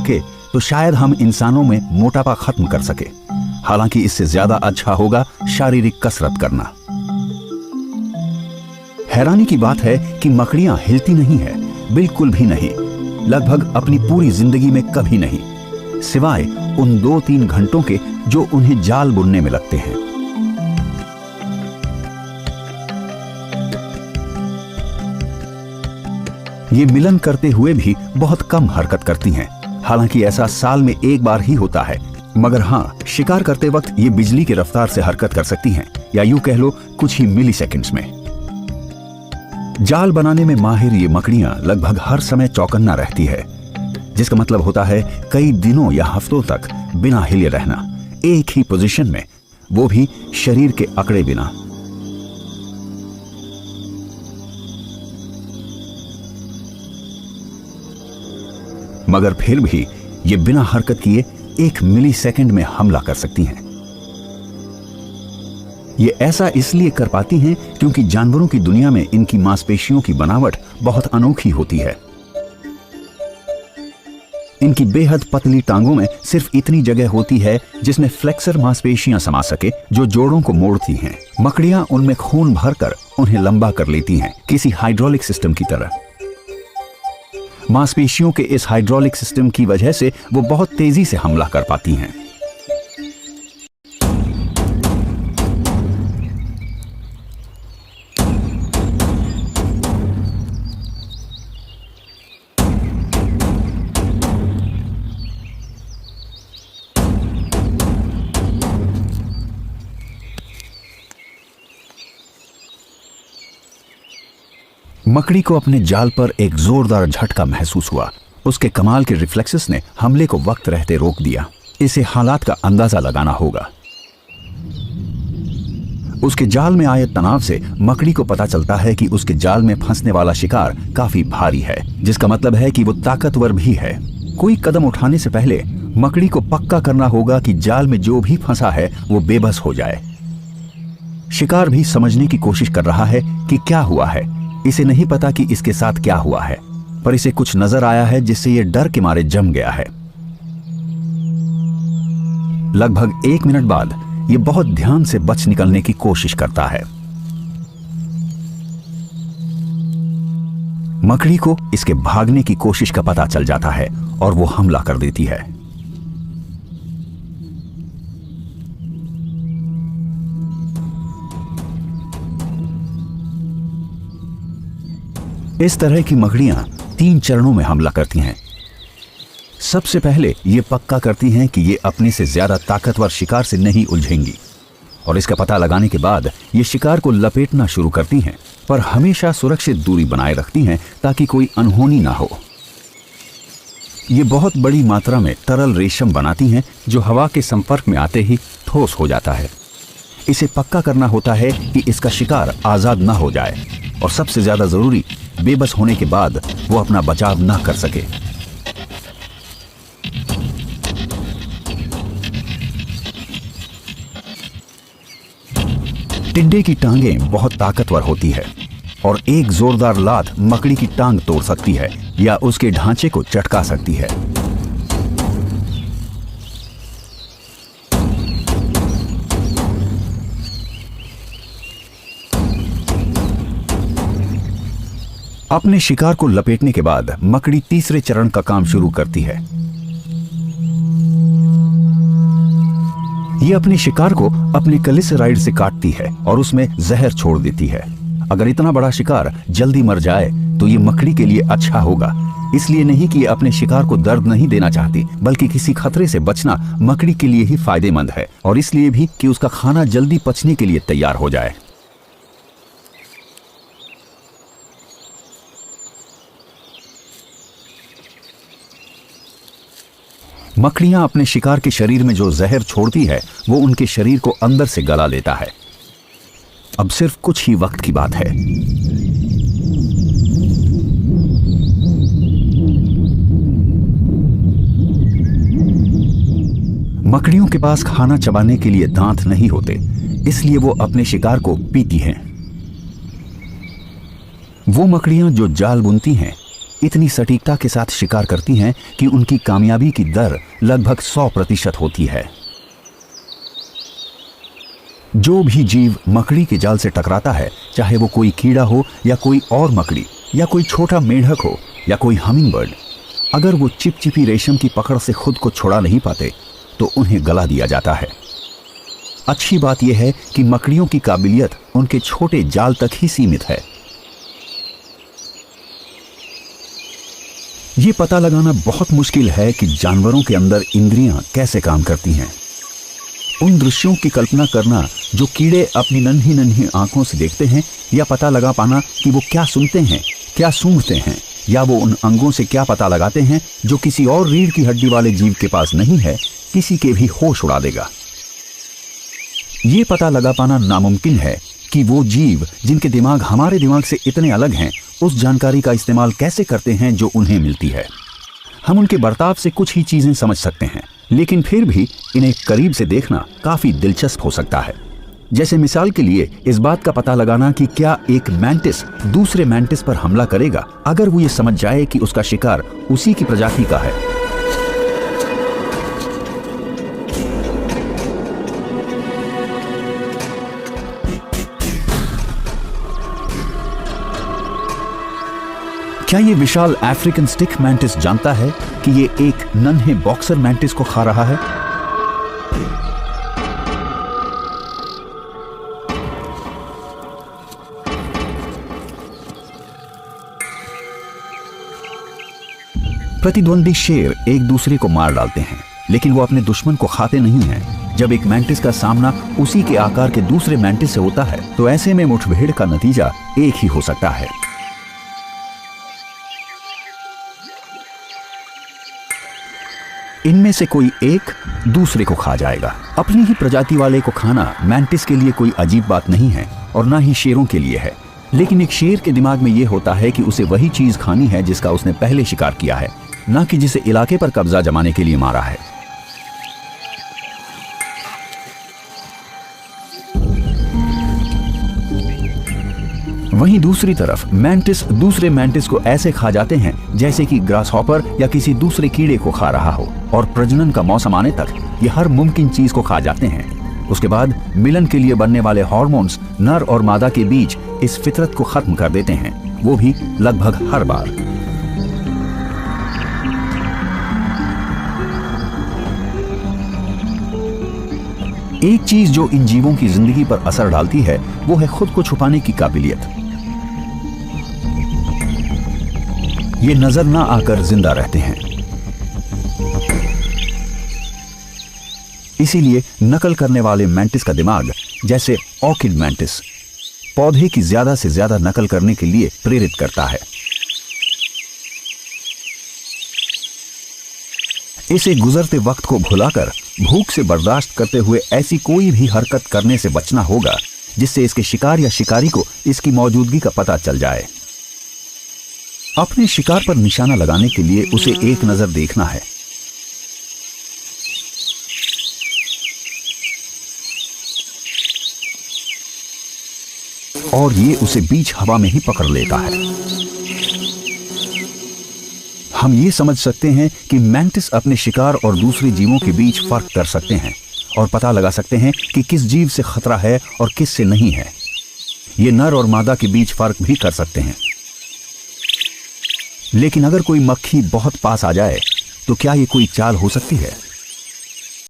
सके तो शायद हम इंसानों में मोटापा खत्म कर सके। हालांकि इससे ज्यादा अच्छा होगा शारीरिक कसरत करना। हैरानी की बात है कि मकड़ियां हिलती नहीं है, बिल्कुल भी नहीं, लगभग अपनी पूरी जिंदगी में कभी नहीं, सिवाय उन 2-3 घंटों के जो उन्हें जाल बुनने में लगते हैं। ये मिलन करते हुए भी बहुत कम हरकत करती हैं। हालांकि ऐसा साल में एक बार ही होता है, मगर हाँ, शिकार करते वक्त ये बिजली की रफ्तार से हरकत कर सकती हैं, या यूं कह लो कुछ ही मिली सेकेंड्स में। जाल बनाने में माहिर ये मकड़ियां लगभग हर समय चौकन्ना रहती है, जिसका मतलब होता है कई दिनों या हफ्तों तक बिना हिले रहना, एक ही पोजीशन में, वो भी शरीर के अकड़े बिना। मगर फिर भी ये बिना हरकत किए 1 मिली सेकेंड में हमला कर सकती हैं। ये ऐसा इसलिए कर पाती हैं क्योंकि जानवरों की दुनिया में इनकी मांसपेशियों की बनावट बहुत अनोखी होती है। इनकी बेहद पतली टांगों में सिर्फ इतनी जगह होती है जिसमें फ्लेक्सर मांसपेशियां समा सके, जो जोड़ों को मोड़ती हैं। मकड़ियां उनमें खून भरकर उन्हें लंबा कर लेती हैं, किसी हाइड्रोलिक सिस्टम की तरह। मांसपेशियों के इस हाइड्रोलिक सिस्टम की वजह से वो बहुत तेजी से हमला कर पाती हैं। मकड़ी को अपने जाल पर एक जोरदार झटका महसूस हुआ। उसके कमाल के रिफ्लेक्सेस ने हमले को वक्त रहते रोक दिया। इसे हालात का अंदाजा लगाना होगा। उसके जाल में आए तनाव से मकड़ी को पता चलता है कि उसके जाल में फंसने वाला शिकार काफी भारी है, जिसका मतलब है कि वो ताकतवर भी है। कोई कदम उठाने से पहले मकड़ी को पक्का करना होगा कि जाल में जो भी फंसा है वो बेबस हो जाए। शिकार भी समझने की कोशिश कर रहा है कि क्या हुआ है। इसे नहीं पता कि इसके साथ क्या हुआ है, पर इसे कुछ नजर आया है जिससे ये डर के मारे जम गया है। लगभग 1 मिनट बाद ये बहुत ध्यान से बच निकलने की कोशिश करता है। मकड़ी को इसके भागने की कोशिश का पता चल जाता है और वो हमला कर देती है। इस तरह की मकड़ियां 3 चरणों में हमला करती हैं। सबसे पहले ये पक्का करती हैं कि ये अपने से ज्यादा ताकतवर शिकार से नहीं उलझेंगी, और इसका पता लगाने के बाद ये शिकार को लपेटना शुरू करती हैं, पर हमेशा सुरक्षित दूरी बनाए रखती हैं ताकि कोई अनहोनी ना हो। ये बहुत बड़ी मात्रा में तरल रेशम बनाती हैं जो हवा के संपर्क में आते ही ठोस हो जाता है। इसे पक्का करना होता है कि इसका शिकार आजाद ना हो जाए, और सबसे ज्यादा जरूरी, बेबस होने के बाद वो अपना बचाव ना कर सके। टिड्डे की टांगें बहुत ताकतवर होती है और एक जोरदार लात मकड़ी की टांग तोड़ सकती है या उसके ढांचे को चटका सकती है। अपने शिकार को लपेटने के बाद मकड़ी तीसरे चरण का काम शुरू करती है। ये अपने शिकार को अपने ग्लिसराइड से काटती है और उसमें जहर छोड़ देती है। अगर इतना बड़ा शिकार जल्दी मर जाए तो ये मकड़ी के लिए अच्छा होगा। इसलिए नहीं कि ये अपने शिकार को दर्द नहीं देना चाहती, बल्कि किसी खतरे से बचना मकड़ी के लिए ही फायदेमंद है, और इसलिए भी कि उसका खाना जल्दी पचने के लिए तैयार हो जाए। मकड़ियां अपने शिकार के शरीर में जो जहर छोड़ती है वो उनके शरीर को अंदर से गला लेता है। अब सिर्फ कुछ ही वक्त की बात है। मकड़ियों के पास खाना चबाने के लिए दांत नहीं होते, इसलिए वो अपने शिकार को पीती हैं। वो मकड़ियां जो जाल बुनती हैं, उनके शरीर में खून भरकर उन्हें लंबा कर लेती हैं। इसे पक्का करना होता है कि शिकार आजाद ना हो जाए, और सबसे ज्यादा जरूरी, बेबस होने के बाद वो अपना बचाव ना कर सके। शिकार भी समझने की कोशिश कर रहा है कि क्या हुआ है। मकड़ियों के पास खाना चबाने के लिए दांत नहीं होते, इसलिए वो अपने शिकार को पीती हैं। इतनी सटीकता के साथ शिकार करती हैं कि उनकी कामयाबी की दर लगभग 100% होती है। जो भी जीव मकड़ी के जाल से टकराता है, चाहे वो कोई कीड़ा हो या कोई और मकड़ी या कोई छोटा मेंढक हो या कोई हमिंग-बर्ड, अगर वो चिपचिपी रेशम की पकड़ से खुद को छुड़ा नहीं पाते तो उन्हें गला दिया जाता है। अच्छी बात यह है कि मकड़ियों की काबिलियत उनके छोटे जाल तक ही सीमित है। ये पता लगाना बहुत मुश्किल है कि जानवरों के अंदर इंद्रियां कैसे काम करती हैं। उन दृश्यों की कल्पना करना जो कीड़े अपनी नन्ही नन्ही आंखों से देखते हैं, या पता लगा पाना कि वो क्या सुनते हैं, क्या सूंघते हैं, या वो उन अंगों से क्या पता लगाते हैं जो किसी और रीढ़ की हड्डी वाले जीव के पास नहीं है, किसी के भी होश उड़ा देगा। ये पता लगा पाना नामुमकिन है कि वो जीव जिनके दिमाग हमारे दिमाग से इतने अलग हैं, उस जानकारी का इस्तेमाल कैसे करते हैं जो उन्हें मिलती है। हम उनके बर्ताव से कुछ ही चीजें समझ सकते हैं, लेकिन फिर भी इन्हें करीब से देखना काफी दिलचस्प हो सकता है। जैसे मिसाल के लिए इस बात का पता लगाना कि क्या एक मैंटिस दूसरे मैंटिस पर हमला करेगा अगर वो ये समझ जाए कि उसका शिकार उसी की प्रजाति का है। क्या ये विशाल अफ्रीकन स्टिक मैंटिस जानता है कि ये एक नन्हे बॉक्सर मैंटिस को खा रहा है? प्रतिद्वंदी शेर एक दूसरे को मार डालते हैं, लेकिन वो अपने दुश्मन को खाते नहीं हैं। जब एक मैंटिस का सामना उसी के आकार के दूसरे मैंटिस से होता है तो ऐसे में मुठभेड़ का नतीजा एक ही हो सकता है। इनमें से कोई एक दूसरे को खा जाएगा। अपनी ही प्रजाति वाले को खाना मैंटिस के लिए कोई अजीब बात नहीं है और ना ही शेरों के लिए है, लेकिन एक शेर के दिमाग में यह होता है कि उसे वही चीज खानी है जिसका उसने पहले शिकार किया है, ना कि जिसे इलाके पर कब्जा जमाने के लिए मारा है। वहीं दूसरी तरफ मैंटिस दूसरे मैंटिस को ऐसे खा जाते हैं जैसे कि ग्रासहॉपर या किसी दूसरे कीड़े को खा रहा हो, और प्रजनन का मौसम आने तक ये हर मुमकिन चीज को खा जाते हैं। उसके बाद मिलन के लिए बनने वाले हार्मोन्स नर और मादा के बीच इस फितरत को खत्म कर देते हैं, वो भी लगभग हर बार। एक चीज जो इन जीवों की जिंदगी पर असर डालती है वो है खुद को छुपाने की काबिलियत। ये नजर ना आकर जिंदा रहते हैं, इसीलिए नकल करने वाले मैंटिस का दिमाग, जैसे ऑर्किड मैंटिस, पौधे की ज्यादा से ज्यादा नकल करने के लिए प्रेरित करता है। इसे गुजरते वक्त को भुलाकर भूख से बर्दाश्त करते हुए ऐसी कोई भी हरकत करने से बचना होगा जिससे इसके शिकार या शिकारी को इसकी मौजूदगी का पता चल जाए। अपने शिकार पर निशाना लगाने के लिए उसे एक नजर देखना है। और ये उसे बीच हवा में ही पकड़ लेता है। हम ये समझ सकते हैं कि मैंटिस अपने शिकार और दूसरे जीवों के बीच फर्क कर सकते हैं और पता लगा सकते हैं कि किस जीव से खतरा है और किस से नहीं है। ये नर और मादा के बीच फर्क भी कर सकते हैं। लेकिन अगर कोई मक्खी बहुत पास आ जाए तो क्या ये कोई चाल हो सकती है?